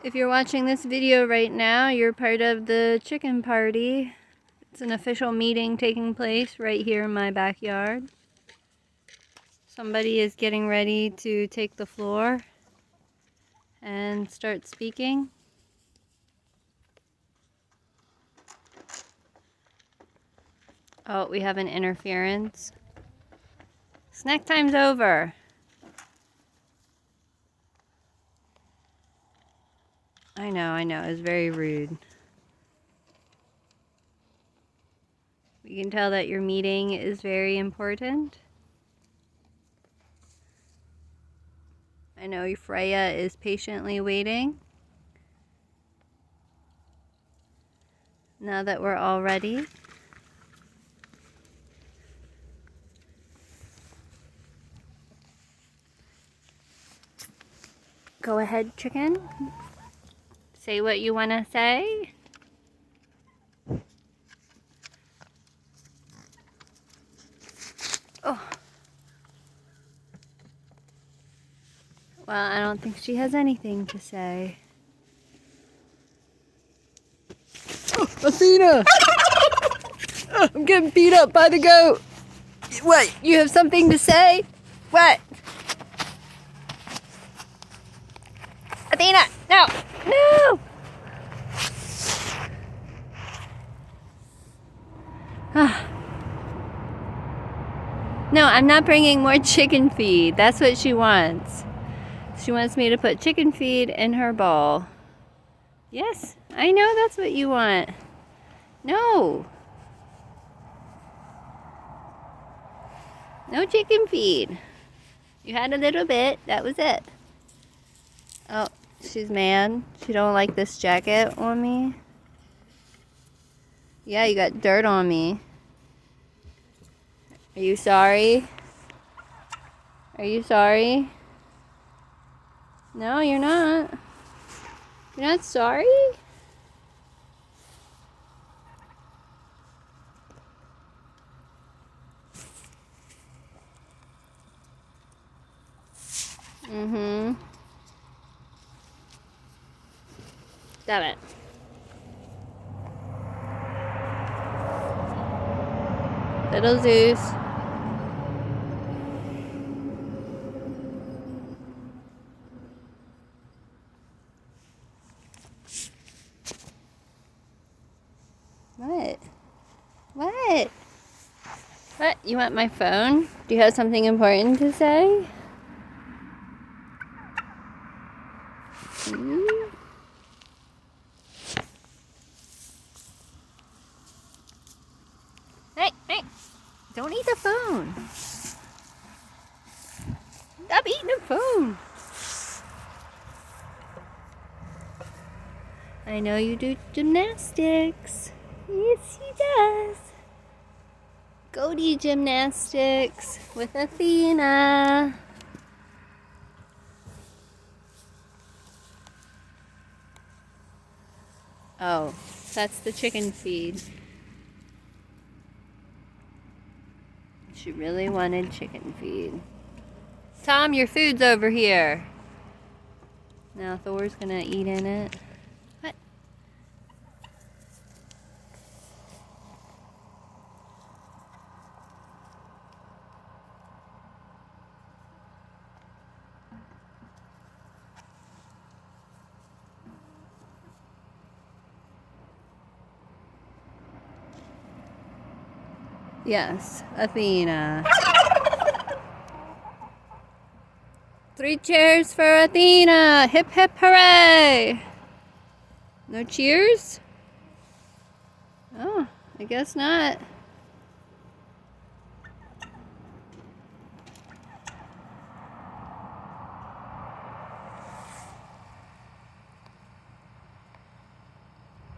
If you're watching this video right now, you're part of the chicken party. It's an official meeting taking place right here in my backyard. Somebody is getting ready to take the floor and start speaking. Oh, we have an interference. Snack time's over. I know, it was very rude. You can tell that your meeting is very important. I know Freya is patiently waiting. Now that we're all ready. Go ahead, chicken. Say what you want to say. Oh. Well, I don't think she has anything to say. Oh, Athena! Oh, I'm getting beat up by the goat. What? You have something to say? What? Athena! No! No! No, I'm not bringing more chicken feed. That's what she wants. She wants me to put chicken feed in her bowl. Yes, I know that's what you want. No. No chicken feed. You had a little bit. That was it. Oh, she's mad. She don't like this jacket on me. Yeah, you got dirt on me. Are you sorry? Are you sorry? No, you're not. You're not sorry? Mm-hmm. Stop it. Little Zeus. What? What? What? You want my phone? Do you have something important to say? Hey, hey! Don't eat the phone. Stop eating the phone. I know you do gymnastics. Yes, he does. Goatee gymnastics with Athena. Oh, that's the chicken feed. She really wanted chicken feed. Tom, your food's over here. Now Thor's gonna eat in it. What? Yes, Athena. 3 cheers for Athena! Hip hip hooray! No cheers? Oh, I guess not.